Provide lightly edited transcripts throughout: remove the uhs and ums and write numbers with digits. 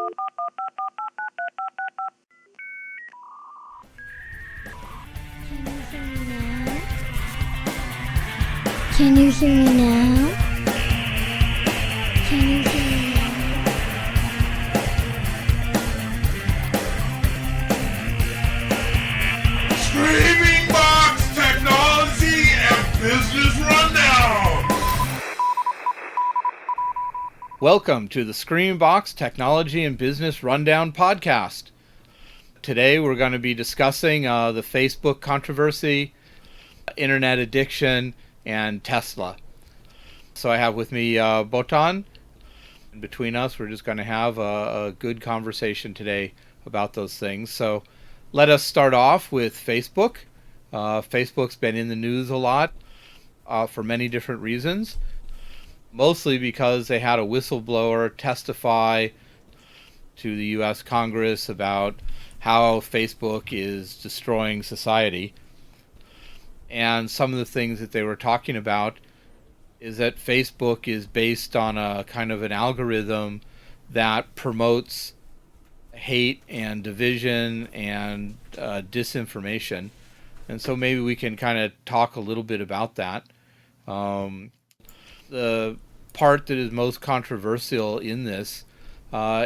Can you hear me now? Can you hear me now? ScreamingBox Technology and Business Rundown! Welcome to the ScreamingBox Technology and Business Rundown podcast. Today we're going to be discussing the Facebook controversy, internet addiction, and Tesla. So I have with me Botond. And between us, we're just going to have a good conversation today about those things. So let us start off with Facebook. Facebook's been in the news a lot for many different reasons, mostly because they had a whistleblower testify to the U.S. Congress about how Facebook is destroying society. And some of the things that they were talking about is that Facebook is based on a kind of an algorithm that promotes hate and division and disinformation. And so maybe we can kind of talk a little bit about that. The part that is most controversial in this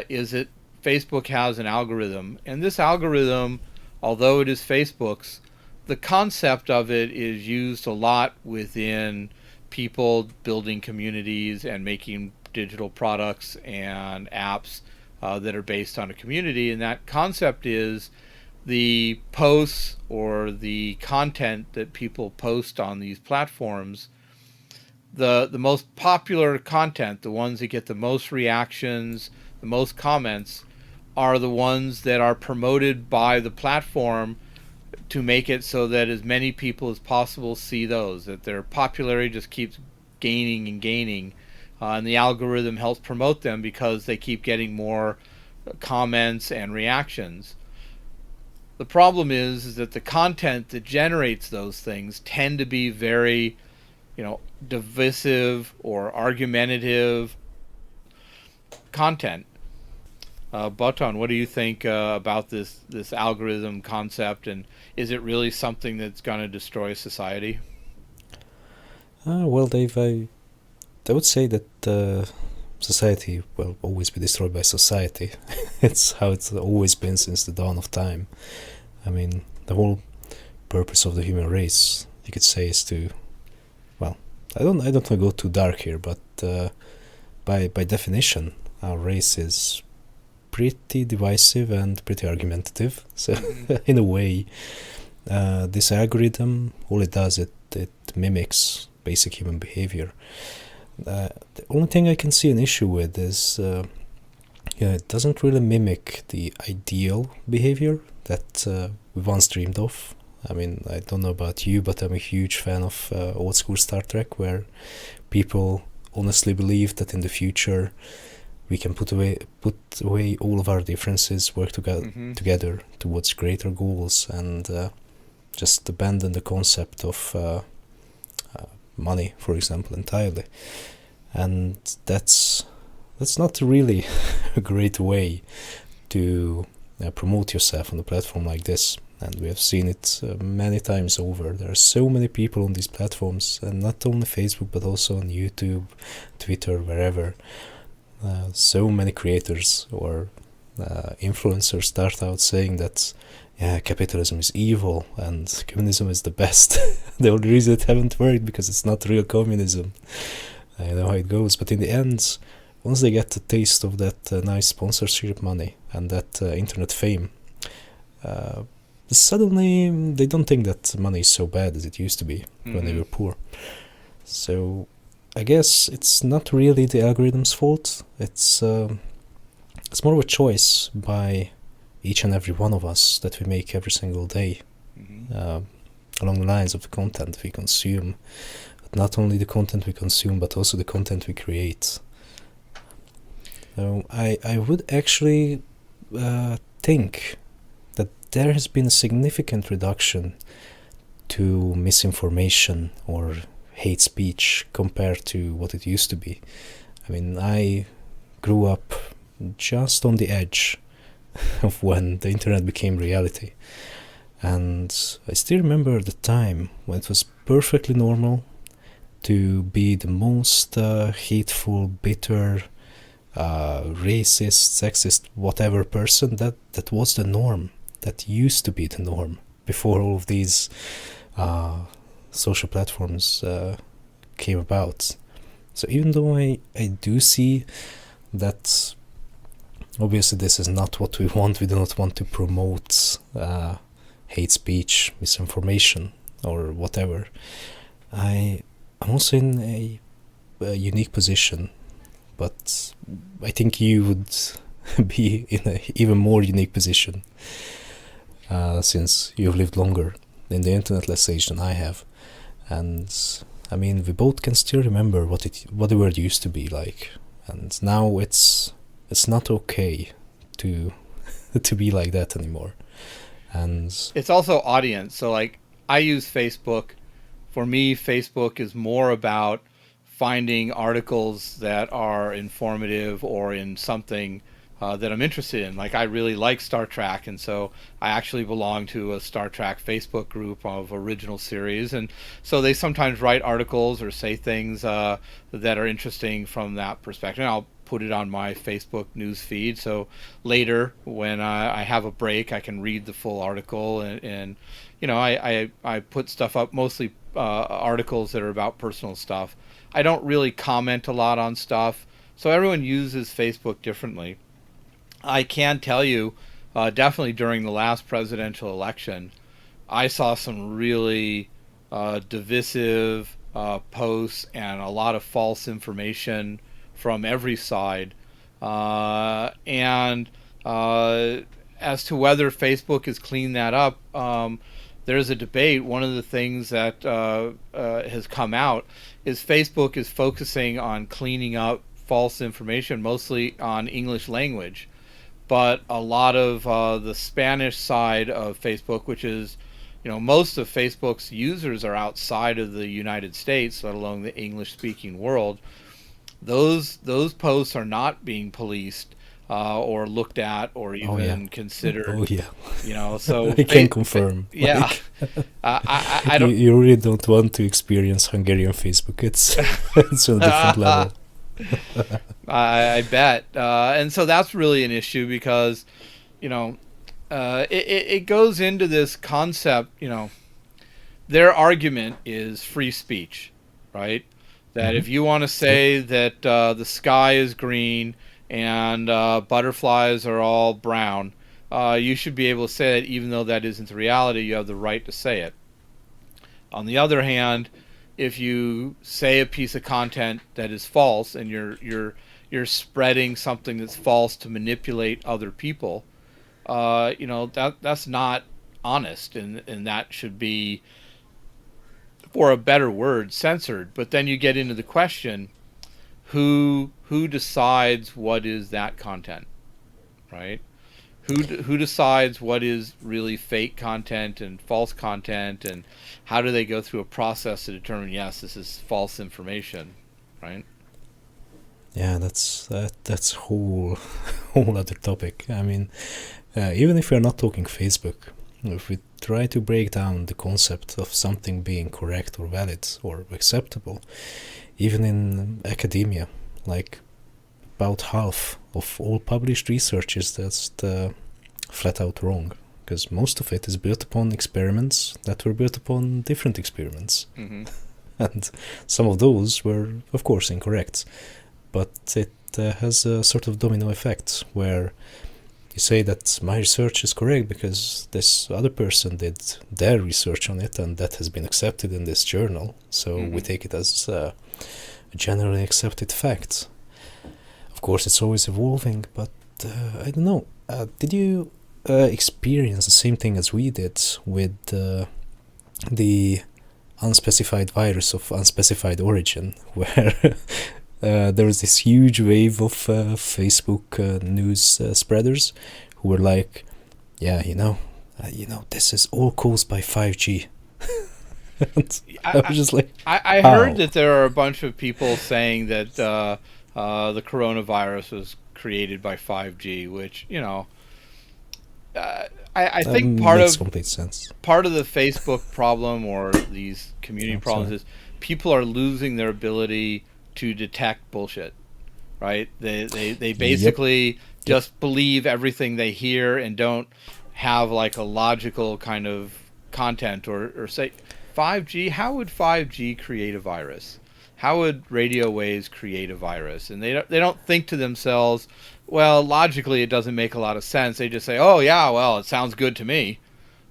is that Facebook has an algorithm. And this algorithm, although it is Facebook's, the concept of it is used a lot within people building communities and making digital products and apps that are based on a community. And that concept is the posts or the content that people post on these platforms, the most popular content, the ones that get the most reactions, the most comments, are the ones that are promoted by the platform to make it so that as many people as possible see those, that their popularity just keeps gaining and gaining, and the algorithm helps promote them because they keep getting more comments and reactions. The problem is that the content that generates those things tend to be very, divisive or argumentative content. Botond, what do you think about this algorithm concept, and is it really something that's going to destroy society? Well, Dave, I would say that society will always be destroyed by society. It's how it's always been since the dawn of time. I mean, the whole purpose of the human race, you could say, is to, well, I don't want to go too dark here, but by definition, our race is pretty divisive and pretty argumentative. So in a way, this algorithm, all it does, it mimics basic human behavior. The only thing I can see an issue with is it doesn't really mimic the ideal behavior that we once dreamed of. I mean, I don't know about you, but I'm a huge fan of old school Star Trek, where people honestly believe that in the future we can put away all of our differences, work together towards greater goals, and just abandon the concept of money, for example, entirely. And that's not really a great way to promote yourself on a platform like this. And we have seen it many times over. There are so many people on these platforms, and not only Facebook, but also on YouTube, Twitter, wherever. So many creators or influencers start out saying that capitalism is evil and communism is the best. The only reason it haven't worked because it's not real communism. I know how it goes, but in the end, once they get the taste of that nice sponsorship money and that internet fame, suddenly they don't think that money is so bad as it used to be when they were poor. So I guess it's not really the algorithm's fault. It's more of a choice by each and every one of us that we make every single day, along the lines of the content we consume. But not only the content we consume, but also the content we create. So I would actually think that there has been a significant reduction to misinformation or hate speech compared to what it used to be. I mean, I grew up just on the edge of when the internet became reality. And I still remember the time when it was perfectly normal to be the most hateful, bitter, racist, sexist, whatever person. That was the norm. That used to be the norm before all of these social platforms came about. So even though I do see that obviously this is not what we want, we do not want to promote hate speech, misinformation, or whatever, I'm also in a unique position, but I think you would be in an even more unique position since you've lived longer in the internetless age than I have. And I mean, we both can still remember what the world used to be like, and now it's not okay to to be like that anymore. And it's also audience. So like, I use Facebook. For me, Facebook is more about finding articles that are informative or in something that I'm interested in. Like, I really like Star Trek, and so I actually belong to a Star Trek Facebook group of original series, and so they sometimes write articles or say things that are interesting from that perspective. And I'll put it on my Facebook news feed, so later when I have a break, I can read the full article. And you know, I put stuff up, mostly articles that are about personal stuff. I don't really comment a lot on stuff, so everyone uses Facebook differently. I can tell you, definitely during the last presidential election, I saw some really divisive posts and a lot of false information from every side. And as to whether Facebook has cleaned that up, there's a debate. One of the things that has come out is Facebook is focusing on cleaning up false information, mostly on English language. But a lot of the Spanish side of Facebook, which is, you know, most of Facebook's users are outside of the United States, let alone the English-speaking world. Those posts are not being policed or looked at or even considered. Oh yeah. You know, so I can confirm. Yeah. Like, I don't. You really don't want to experience Hungarian Facebook. It's it's on a different level. I bet. And so that's really an issue because, you know, it goes into this concept, you know, their argument is free speech, right? That if you want to say that the sky is green and butterflies are all brown, you should be able to say it, even though that isn't the reality. You have the right to say it. On the other hand, if you say a piece of content that is false and you're spreading something that's false to manipulate other people, you know, that's not honest, and that should be, for a better word, censored. But then you get into the question, who decides what is that content, right? Who decides what is really fake content and false content, and how do they go through a process to determine, yes, this is false information, right? Yeah, that's a whole other topic. I mean, even if we're not talking Facebook, if we try to break down the concept of something being correct or valid or acceptable, even in academia, like about half of all published research is just flat out wrong, because most of it is built upon experiments that were built upon different experiments. Mm-hmm. And some of those were, of course, incorrect. But it has a sort of domino effect where you say that my research is correct because this other person did their research on it and that has been accepted in this journal. So we take it as a generally accepted fact. Of course, it's always evolving, but I don't know. Did you experience the same thing as we did with the unspecified virus of unspecified origin, where there was this huge wave of Facebook news spreaders who were like, yeah, you know, this is all caused by 5G. I was just like, I heard that there are a bunch of people saying that the coronavirus was created by 5G, which, you know, I think Makes complete sense. part of the Facebook problem or these community I'm problems sorry. is people are losing their ability to detect bullshit, right? They basically just believe everything they hear and don't have like a logical kind of content or say 5G. How would 5G create a virus? How would radio waves create a virus? And they don't think to themselves, well, logically it doesn't make a lot of sense. They just say, oh yeah, well, it sounds good to me,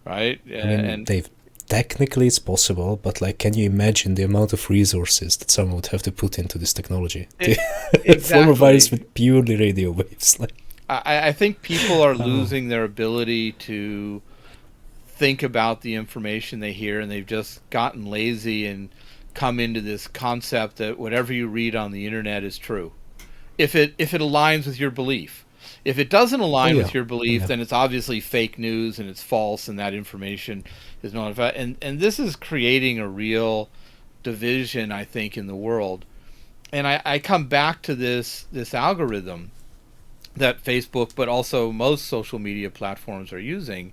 right? I mean, And Dave, technically it's possible, but like, can you imagine the amount of resources that someone would have to put into this technology to form a virus with purely radio waves? Like, I think people are losing their ability to think about the information they hear, and they've just gotten lazy and come into this concept that whatever you read on the internet is true, if it aligns with your belief. If it doesn't align with your belief, then it's obviously fake news and it's false, and that information is not valid. And this is creating a real division, I think, in the world. And I come back to this algorithm that Facebook, but also most social media platforms are using.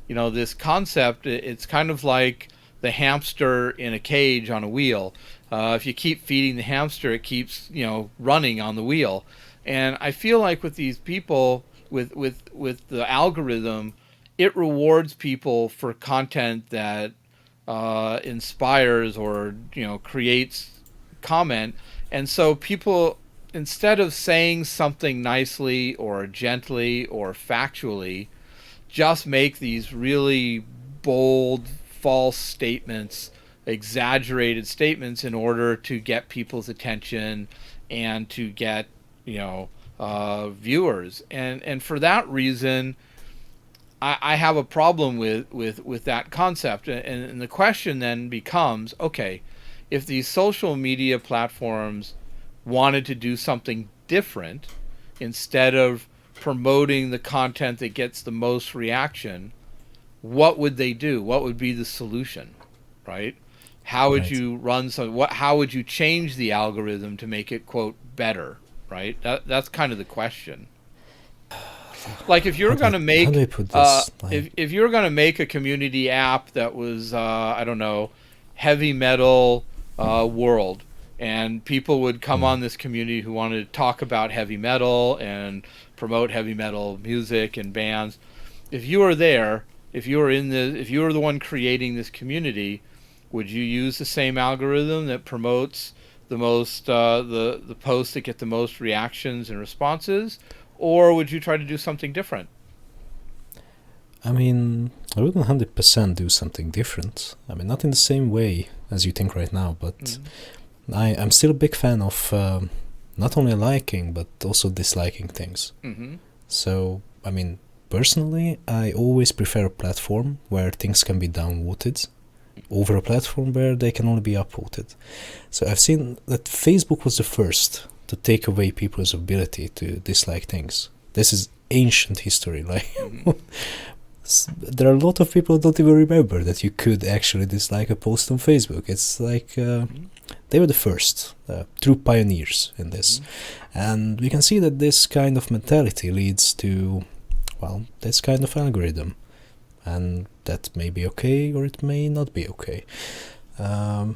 You know, this concept, it's kind of like the hamster in a cage on a wheel. If you keep feeding the hamster, it keeps, you know, running on the wheel. And I feel like with these people, with the algorithm, it rewards people for content that inspires or, you know, creates comment. And so people, instead of saying something nicely or gently or factually, just make these really bold, false statements, exaggerated statements in order to get people's attention and to get, you know, viewers. And for that reason, I have a problem with that concept. And the question then becomes, okay, if these social media platforms wanted to do something different, instead of promoting the content that gets the most reaction, what would they do? What would be the solution, right? How would you run how would you change the algorithm to make it, quote, better, right? That's kind of the question. Like if you're going to make if you're going to make a community app that was I don't know, heavy metal world, and people would come on this community who wanted to talk about heavy metal and promote heavy metal music and bands. If you were there, if you were the one creating this community, would you use the same algorithm that promotes the most the posts that get the most reactions and responses, or would you try to do something different? I mean, I wouldn't 100% do something different. I mean, not in the same way as you think right now, but I'm still a big fan of not only liking but also disliking things. So, I mean, personally, I always prefer a platform where things can be downvoted over a platform where they can only be upvoted. So I've seen that Facebook was the first to take away people's ability to dislike things. This is ancient history. Like, there are a lot of people who don't even remember that you could actually dislike a post on Facebook. It's like they were the first, true pioneers in this. And we can see that this kind of mentality leads to, well, this kind of algorithm. And that may be okay or it may not be okay. I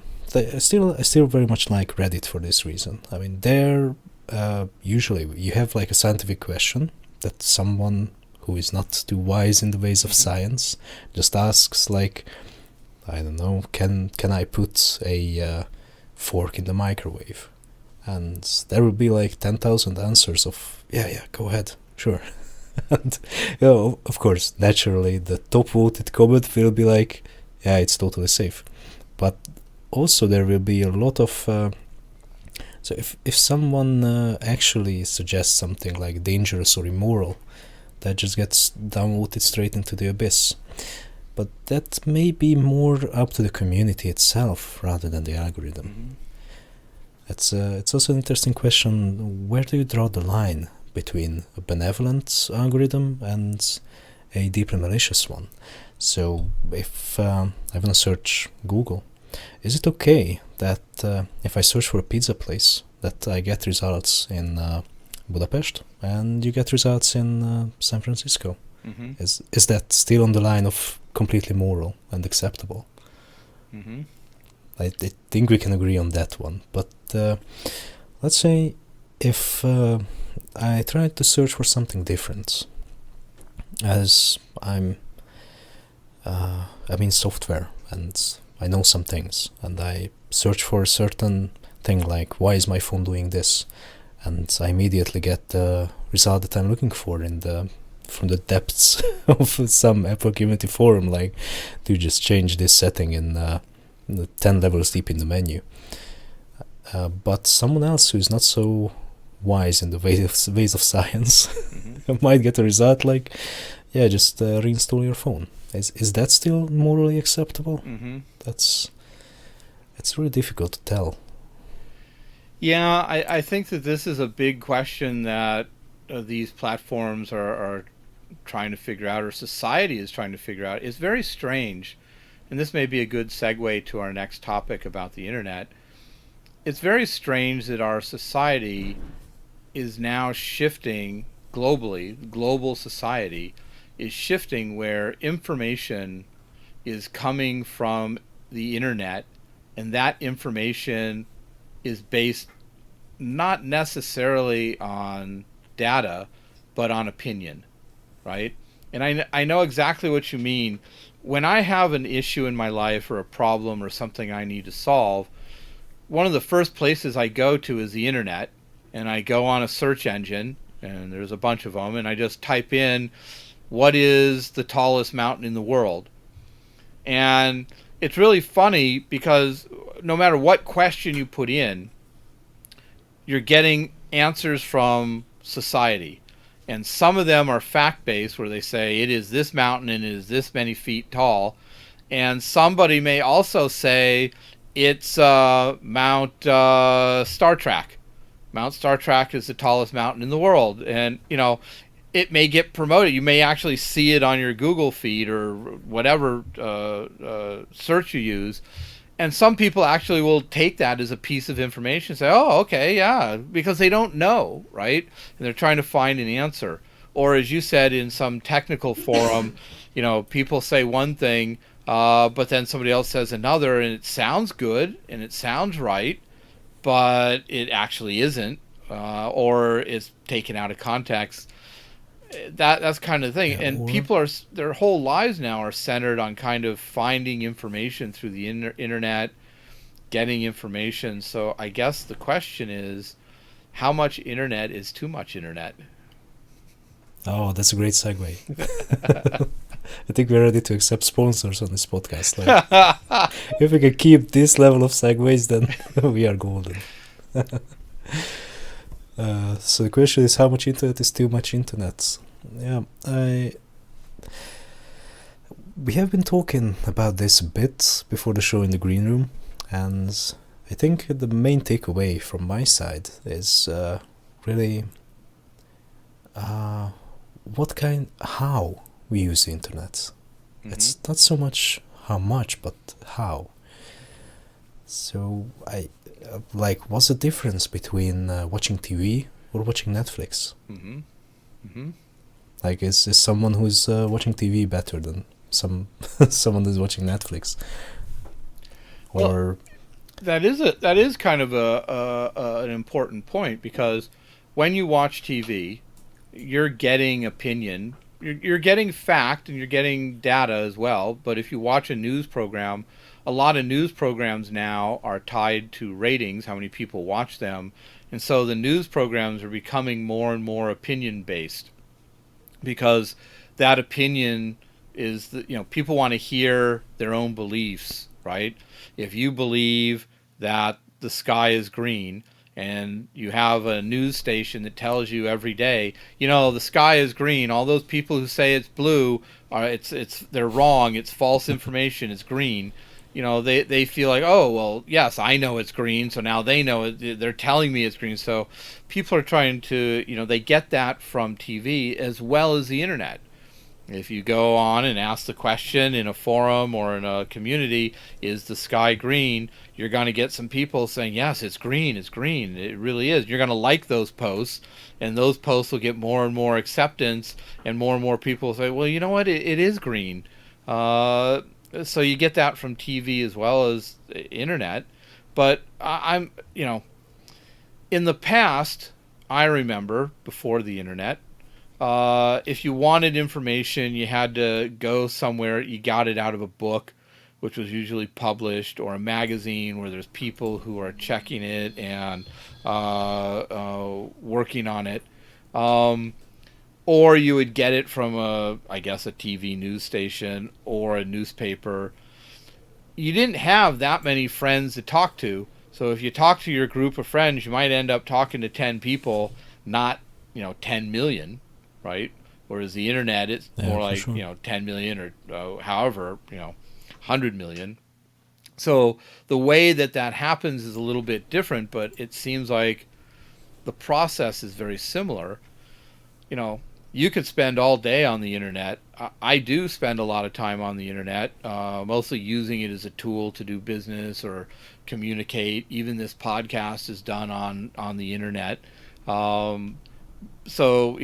still very much like Reddit for this reason. I mean, there usually you have like a scientific question that someone who is not too wise in the ways of science just asks, like, I don't know, can I put a fork in the microwave? And there will be like 10,000 answers of yeah, go ahead, sure. And, you know, of course, naturally, the top voted comment will be like, yeah, it's totally safe. But also there will be a lot of so if someone actually suggests something like dangerous or immoral, that just gets downvoted straight into the abyss. But that may be more up to the community itself rather than the algorithm. It's also an interesting question. Where do you draw the line between a benevolent algorithm and a deeply malicious one? So if I want to search Google, is it okay that if I search for a pizza place that I get results in Budapest and you get results in San Francisco. Mm-hmm. Is that still on the line of completely moral and acceptable? Mm-hmm. I think we can agree on that one. But let's say if I try to search for something different, as I'm in software and I know some things, and I search for a certain thing like why is my phone doing this, and I immediately get the result that I'm looking for from the depths of some Apple community forum, like do you just change this setting in 10 levels deep in the menu. But someone else who's not so wise in the ways of science Mm-hmm. might get a result like, yeah, just reinstall your phone. Is that still morally acceptable? Mm-hmm. It's really difficult to tell. Yeah, I think that this is a big question that these platforms are trying to figure out, or society is trying to figure out. It's very strange, and this may be a good segue to our next topic about the internet. It's very strange that our society is now shifting globally. Global society is shifting where information is coming from the internet, and that information is based not necessarily on data, but on opinion, right? And I know exactly what you mean. When I have an issue in my life or a problem or something I need to solve, one of the first places I go to is the internet, and I go on a search engine, and there's a bunch of them, and I just type in, what is the tallest mountain in the world? And it's really funny because no matter what question you put in, you're getting answers from society. And some of them are fact-based, where they say it is this mountain and it is this many feet tall. And somebody may also say it's Mount Star Trek. Mount Star Trek is the tallest mountain in the world. And, it may get promoted. You may actually see it on your Google feed or whatever search you use. And some people actually will take that as a piece of information and say, oh, okay, yeah, because they don't know, right? And they're trying to find an answer. Or as you said, in some technical forum, people say one thing, but then somebody else says another, and it sounds good and it sounds right, but it actually isn't, or is taken out of context. That's kind of thing. Yeah, and people their whole lives now are centered on kind of finding information through the internet, getting information. So I guess the question is, how much internet is too much internet? Oh, that's a great segue. I think we're ready to accept sponsors on this podcast. Like, if we can keep this level of segues, then we are golden. So the question is, how much internet is too much internet? Yeah, we have been talking about this a bit before the show in the green room, and I think the main takeaway from my side is really how we use the internet. Mm-hmm. It's not so much how much, but how. So what's the difference between watching TV or watching Netflix? Mm-hmm. Mm-hmm. Like, is someone who's watching TV better than someone who's watching Netflix? Or that is kind of an important point, because when you watch TV, you're getting opinion, you're getting fact, and you're getting data as well. But if you watch a news program, a lot of news programs now are tied to ratings, how many people watch them. And so the news programs are becoming more and more opinion based, because that opinion is people want to hear their own beliefs, right? If you believe that the sky is green, and you have a news station that tells you every day, the sky is green, all those people who say it's blue they're wrong, it's false information, it's green. They feel like, oh, well, yes, I know it's green, so now they know it, they're telling me it's green. So people are trying to, they get that from TV as well as the internet. If you go on and ask the question in a forum or in a community, is the sky green? You're going to get some people saying, yes, it's green, it really is. You're going to like those posts, and those posts will get more and more acceptance, and more people say, well, you know what, it is green. So you get that from TV as well as internet. But I'm, in the past, I remember before the internet, if you wanted information, you had to go somewhere. You got it out of a book, which was usually published, or a magazine where there's people who are checking it and working on it. Or you would get it from a TV news station or a newspaper. You didn't have that many friends to talk to. So if you talk to your group of friends, you might end up talking to 10 people, not 10 million, right? Whereas the internet, it's more like sure. 10 million or however 100 million. So the way that happens is a little bit different, but it seems like the process is very similar. You could spend all day on the internet. I do spend a lot of time on the internet, mostly using it as a tool to do business or communicate. Even this podcast is done on the internet. So,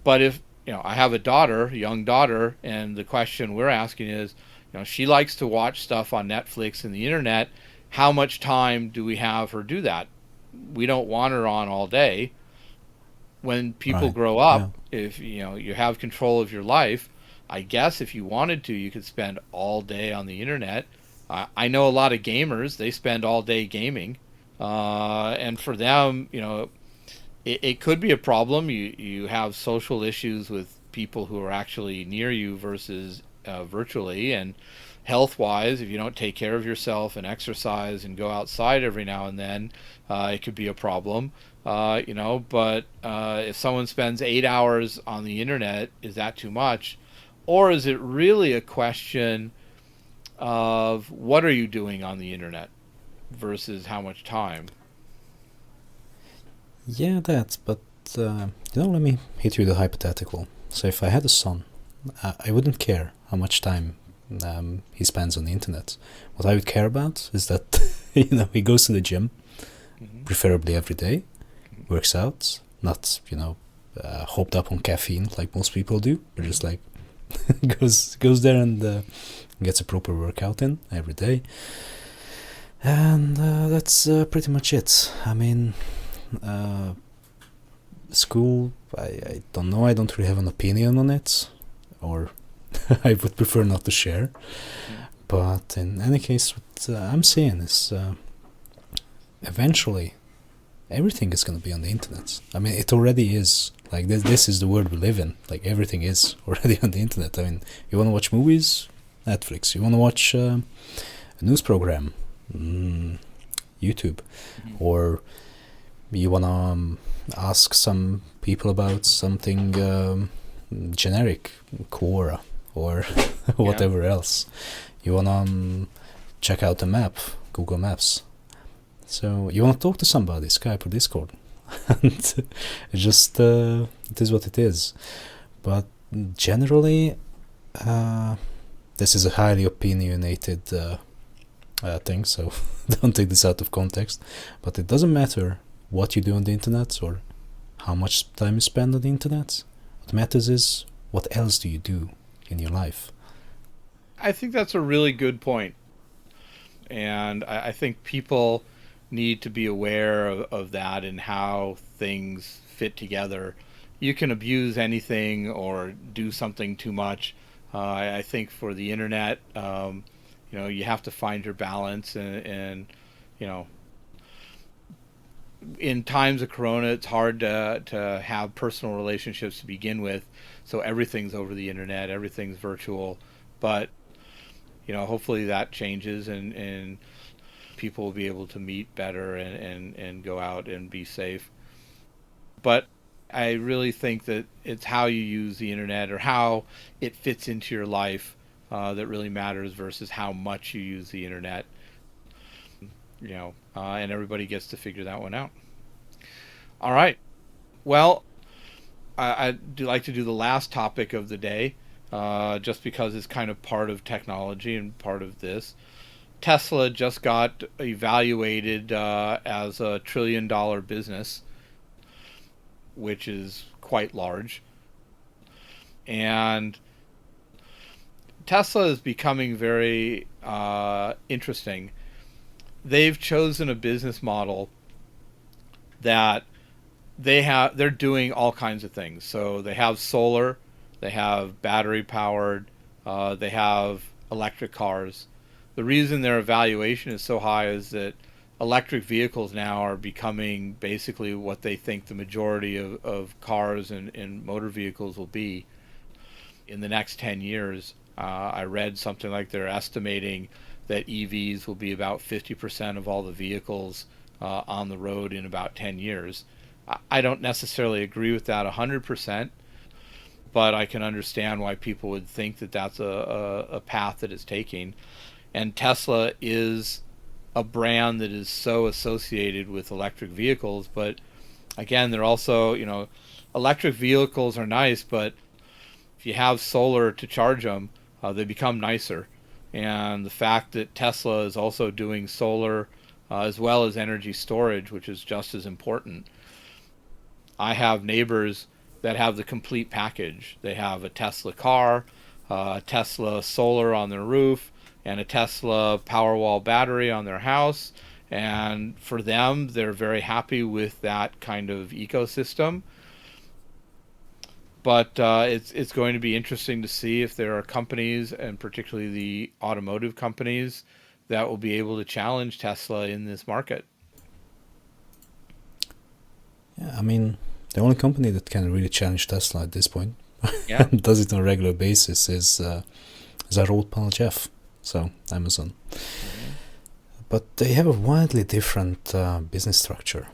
but if, I have a young daughter, and the question we're asking is, she likes to watch stuff on Netflix and the internet. How much time do we have her do that? We don't want her on all day. When people Right. grow up, if you have control of your life, I guess if you wanted to, you could spend all day on the internet. I know a lot of gamers; they spend all day gaming, and for them, it could be a problem. You have social issues with people who are actually near you versus virtually, and health wise, if you don't take care of yourself and exercise and go outside every now and then, it could be a problem. But if someone spends 8 hours on the internet, is that too much? Or is it really a question of what are you doing on the internet versus how much time? Yeah, that. But let me hit you with a hypothetical. So if I had a son, I wouldn't care how much time he spends on the internet. What I would care about is that he goes to the gym, preferably every day, works out, not hopped up on caffeine like most people do, but just like goes there and gets a proper workout in every day, and that's pretty much it. I mean, school, I don't know. I don't really have an opinion on it, or I would prefer not to share. But in any case, what I'm saying is, eventually, everything is going to be on the internet. I mean, it already is. Like, this is the world we live in. Like, everything is already on the internet. I mean, you want to watch movies? Netflix. You want to watch a news program? YouTube. Or you want to ask some people about something generic, Quora, or whatever else. You want to check out a map, Google Maps. So you want to talk to somebody, Skype or Discord. And it just, it is what it is. But generally, this is a highly opinionated thing, so don't take this out of context. But it doesn't matter what you do on the internet or how much time you spend on the internet. What matters is, what else do you do in your life? I think that's a really good point. And I think people need to be aware of that and how things fit together. You can abuse anything or do something too much. I think for the internet, you have to find your balance, and in times of Corona, it's hard to have personal relationships to begin with. So everything's over the internet, everything's virtual. But hopefully that changes, and people will be able to meet better and go out and be safe. But I really think that it's how you use the internet or how it fits into your life that really matters versus how much you use the internet. And everybody gets to figure that one out. All right. Well, I do like to do the last topic of the day. just because it's kind of part of technology and part of this. Tesla just got evaluated as a $1 trillion business, which is quite large. And Tesla is becoming very interesting. They've chosen a business model that they're doing all kinds of things. So they have solar, they have battery powered, they have electric cars. The reason their evaluation is so high is that electric vehicles now are becoming basically what they think the majority of cars and motor vehicles will be in the next 10 years. I read something like they're estimating that EVs will be about 50% of all the vehicles on the road in about 10 years. I don't necessarily agree with that 100%, but I can understand why people would think that that's a path that it's taking. And Tesla is a brand that is so associated with electric vehicles, but again, they're also, electric vehicles are nice, but if you have solar to charge them, they become nicer. And the fact that Tesla is also doing solar as well as energy storage, which is just as important. I have neighbors that have the complete package. They have a Tesla car, a Tesla solar on their roof, and a Tesla Powerwall battery on their house. And for them, they're very happy with that kind of ecosystem. But it's going to be interesting to see if there are companies, and particularly the automotive companies, that will be able to challenge Tesla in this market. Yeah, I mean, the only company that can really challenge Tesla at this point, Yeah. does it on a regular basis, is our old pal Jeff, so Amazon. Mm-hmm. But they have a wildly different business structure.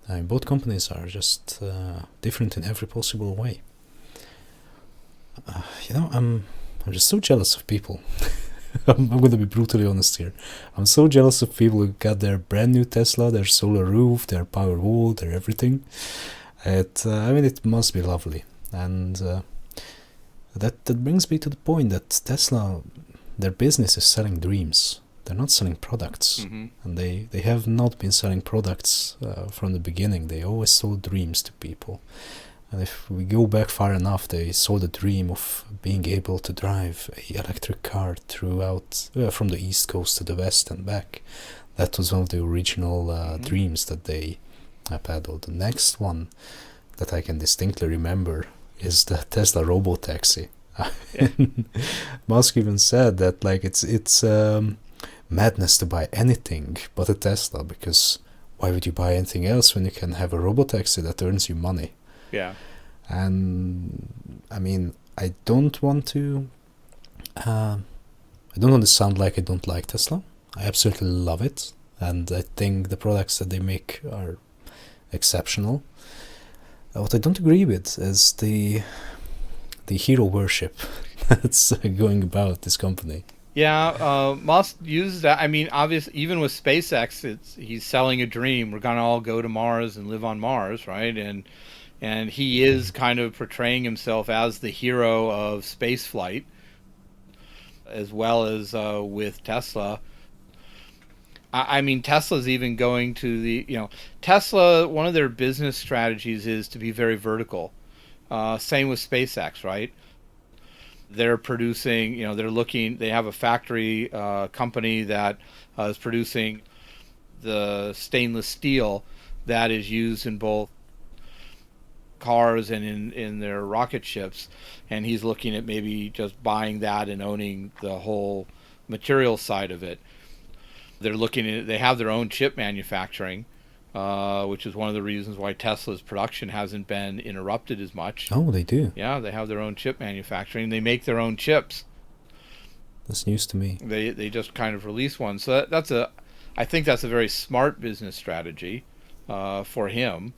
I mean, both companies are just different in every possible way. I'm just so jealous of people. I'm going to be brutally honest here. I'm so jealous of people who got their brand new Tesla, their solar roof, their power wall, their everything. It must be lovely. And that brings me to the point that Tesla, their business is selling dreams. They're not selling products. Mm-hmm. And they have not been selling products from the beginning. They always sold dreams to people. And if we go back far enough, they saw the dream of being able to drive an electric car throughout, from the East Coast to the West and back. That was one of the original dreams that they peddled. The next one that I can distinctly remember is the Tesla Robotaxi. Yeah. Musk even said that it's madness to buy anything but a Tesla, because why would you buy anything else when you can have a Robotaxi that earns you money? Yeah. And I mean, I don't want to sound like I don't like Tesla. I absolutely love it, and I think the products that they make are exceptional. What I don't agree with is the hero worship that's going about this company. Yeah, Musk uses that. I mean, obviously, even with SpaceX, he's selling a dream. We're gonna all go to Mars and live on Mars, right? And he is kind of portraying himself as the hero of spaceflight, as well as with Tesla. I mean, Tesla's even going to Tesla, one of their business strategies is to be very vertical. Same with SpaceX, right? They're producing, they have a factory company that is producing the stainless steel that is used in both cars and in their rocket ships, and he's looking at maybe just buying that and owning the whole material side of it. They're looking at, they have their own chip manufacturing, which is one of the reasons why Tesla's production hasn't been interrupted as much. Oh, they do? Yeah, they have their own chip manufacturing. They make their own chips. That's news to me. They just kind of released one. So I think that's a very smart business strategy for him.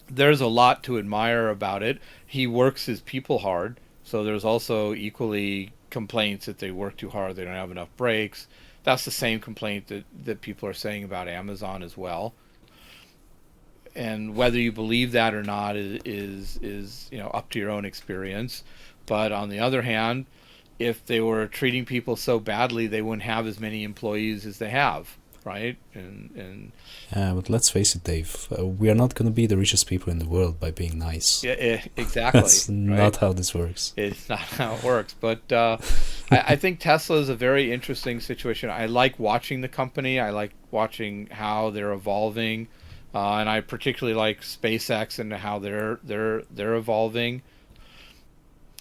There's a lot to admire about it. He works his people hard, so there's also equally complaints that they work too hard, they don't have enough breaks. That's the same complaint that people are saying about Amazon as well. and whether you believe that or not is up to your own experience. But on the other hand, if they were treating people so badly, they wouldn't have as many employees as they have, right? And But let's face it, Dave. We are not going to be the richest people in the world by being nice. yeah, exactly. That's right? not how this works. It's not how it works. But I think Tesla is a very interesting situation. I like watching the company. I like watching how they're evolving, and I particularly like SpaceX and how they're evolving.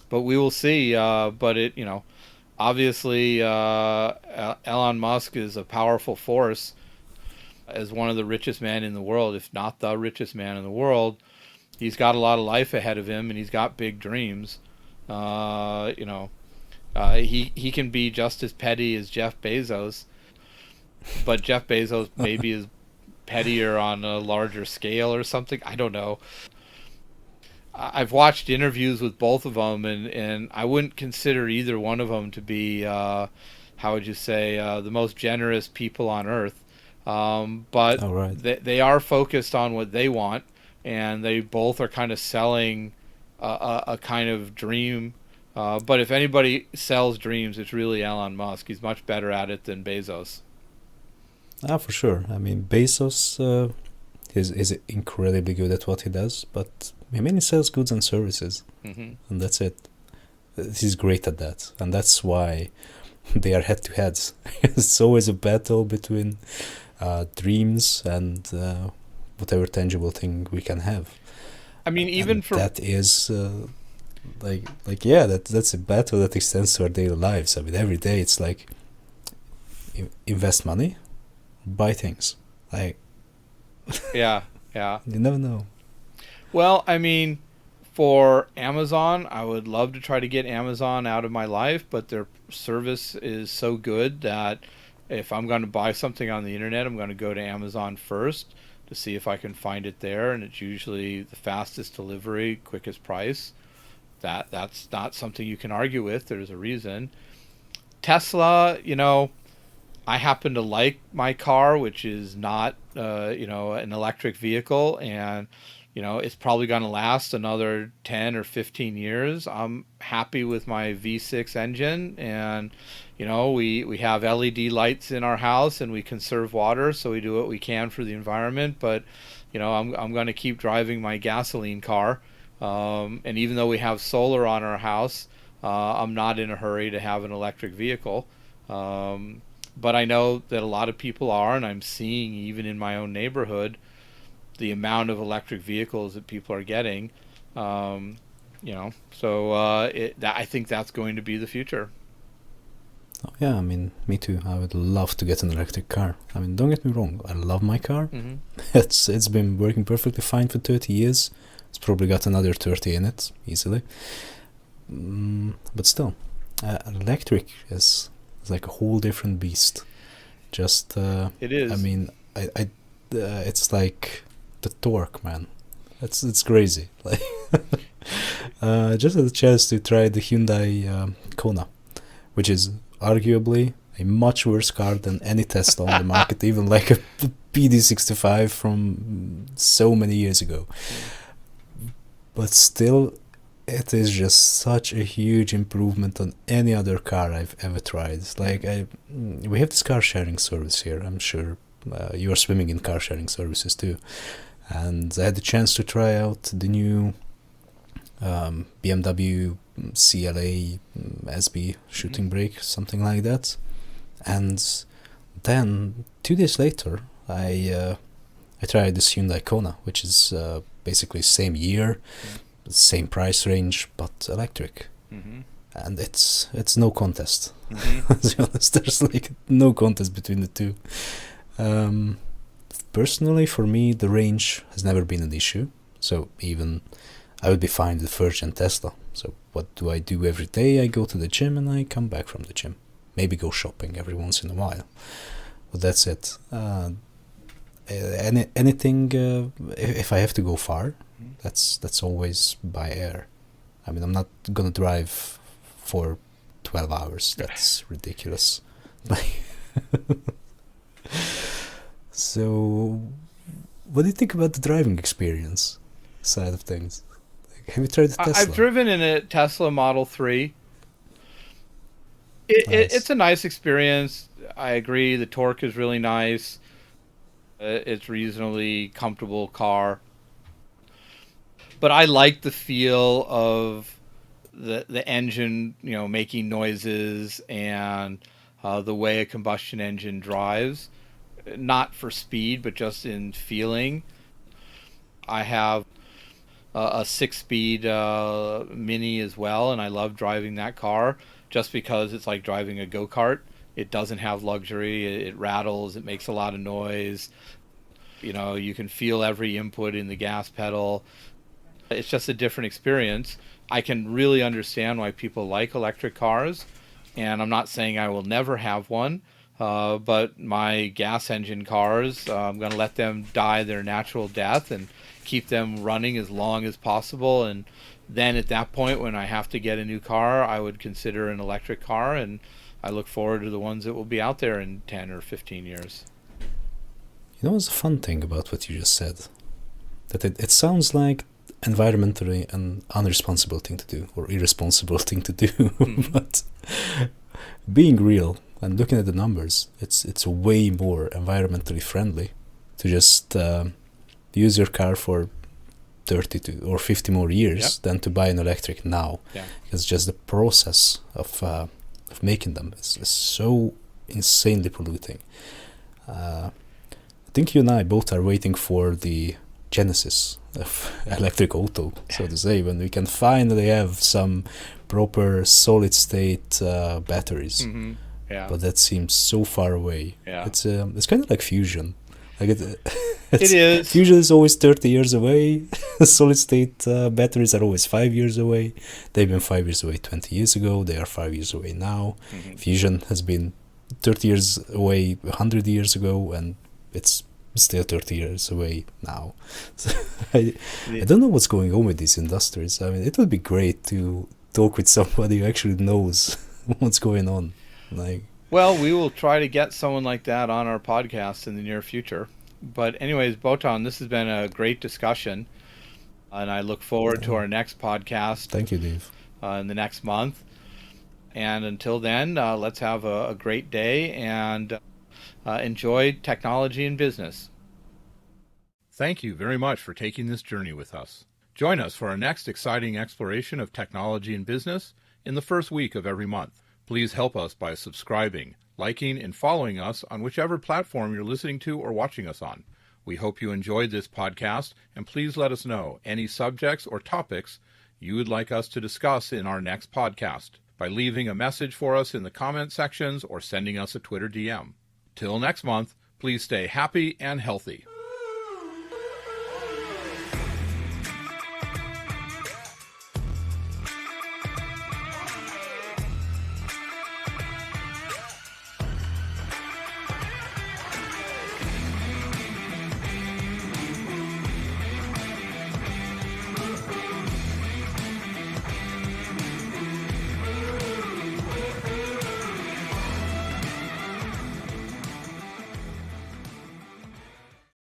But we will see. But obviously, Elon Musk is a powerful force as one of the richest men in the world, if not the richest man in the world. He's got a lot of life ahead of him, and he's got big dreams. He can be just as petty as Jeff Bezos, but Jeff Bezos maybe is pettier on a larger scale or something. I don't know. I've watched interviews with both of them, and I wouldn't consider either one of them to be, how would you say, the most generous people on earth. But All right. they are focused on what they want, and they both are kind of selling a kind of dream. But if anybody sells dreams, it's really Elon Musk. He's much better at it than Bezos. For sure. I mean, Bezos is incredibly good at what he does, but he mainly sells goods and services, and that's it. He's great at that, and that's why they are head to heads. It's always a battle between dreams and whatever tangible thing we can have. I mean, even for that is that's a battle that extends to our daily lives. I mean, every day it's like invest money, buy things. Like yeah. You never know. Well, I mean, for Amazon, I would love to try to get Amazon out of my life, but their service is so good that if I'm going to buy something on the internet, I'm going to go to Amazon first to see if I can find it there, and it's usually the fastest delivery, quickest price. That's not something you can argue with. There's a reason. Tesla, I happen to like my car, which is not, an electric vehicle, and it's probably going to last another 10 or 15 years. I'm happy with my V6 engine, and we have LED lights in our house, and we conserve water, so we do what we can for the environment. But I'm going to keep driving my gasoline car, and even though we have solar on our house, I'm not in a hurry to have an electric vehicle. But I know that a lot of people are, and I'm seeing even in my own neighborhood the amount of electric vehicles that people are getting. So I think that's going to be the future. Oh, yeah, I mean, me too. I would love to get an electric car. I mean, don't get me wrong, I love my car. It's been working perfectly fine for 30 years. It's probably got another 30 in it, easily. But still, electric is like a whole different beast. Just it is. I mean, it's like the torque, man. It's crazy. Like, just had a chance to try the Hyundai Kona, which is arguably a much worse car than any Tesla on the market, even like a PD65 from so many years ago. But still, it is just such a huge improvement on any other car I've ever tried. Like, we have this car sharing service here. I'm sure you are swimming in car sharing services too. And I had the chance to try out the new BMW CLA SB shooting brake, something like that. And then 2 days later, I tried this Hyundai Kona, which is basically same year, same price range, but electric. And it's no contest. To be honest, there's like no contest between the two. Personally, for me, the range has never been an issue. So even I would be fine with first-gen Tesla. So what do I do every day? I go to the gym and I come back from the gym. Maybe go shopping every once in a while. But that's it. Anything, if I have to go far, that's always by air. I mean, I'm not gonna drive for 12 hours. That's ridiculous. So what do you think about the driving experience side of things? Like, have you tried the Tesla? I've driven in a Tesla Model 3. Nice. It's a nice experience. I agree. The torque is really nice. It's reasonably comfortable car. But I like the feel of the engine, making noises and the way a combustion engine drives. Not for speed, but just in feeling. I have a 6-speed Mini as well, and I love driving that car just because it's like driving a go-kart. It doesn't have luxury. It rattles. It makes a lot of noise. You can feel every input in the gas pedal. It's just a different experience. I can really understand why people like electric cars, and I'm not saying I will never have one, but my gas engine cars, I'm going to let them die their natural death and keep them running as long as possible. And then at that point, when I have to get a new car, I would consider an electric car, and I look forward to the ones that will be out there in 10 or 15 years. You know what's the fun thing about what you just said? That it sounds like environmentally an unresponsible thing to do, or irresponsible thing to do. Mm-hmm. But being real and looking at the numbers, it's way more environmentally friendly to just use your car for 30 or 50 more years than to buy an electric now. Yeah. It's just the process of making them is so insanely polluting. I think you and I both are waiting for the genesis of electric auto, so to say, when we can finally have some proper solid state batteries. Mm-hmm. Yeah. But that seems so far away. Yeah. It's kind of like fusion. Like It is. Fusion is always 30 years away. Solid state batteries are always 5 years away. They've been 5 years away 20 years ago. They are 5 years away now. Mm-hmm. Fusion has been 30 years away 100 years ago, and it's still 30 years away now. So I don't know what's going on with these industries. I mean, it would be great to talk with somebody who actually knows what's going on. Well, we will try to get someone like that on our podcast in the near future. But anyways, Botond, this has been a great discussion, and I look forward to our next podcast. Thank you, Dave. In the next month. And until then, let's have a great day and enjoy technology and business. Thank you very much for taking this journey with us. Join us for our next exciting exploration of technology and business in the first week of every month. Please help us by subscribing, liking, and following us on whichever platform you're listening to or watching us on. We hope you enjoyed this podcast, and please let us know any subjects or topics you would like us to discuss in our next podcast by leaving a message for us in the comment sections or sending us a Twitter DM. Till next month, please stay happy and healthy.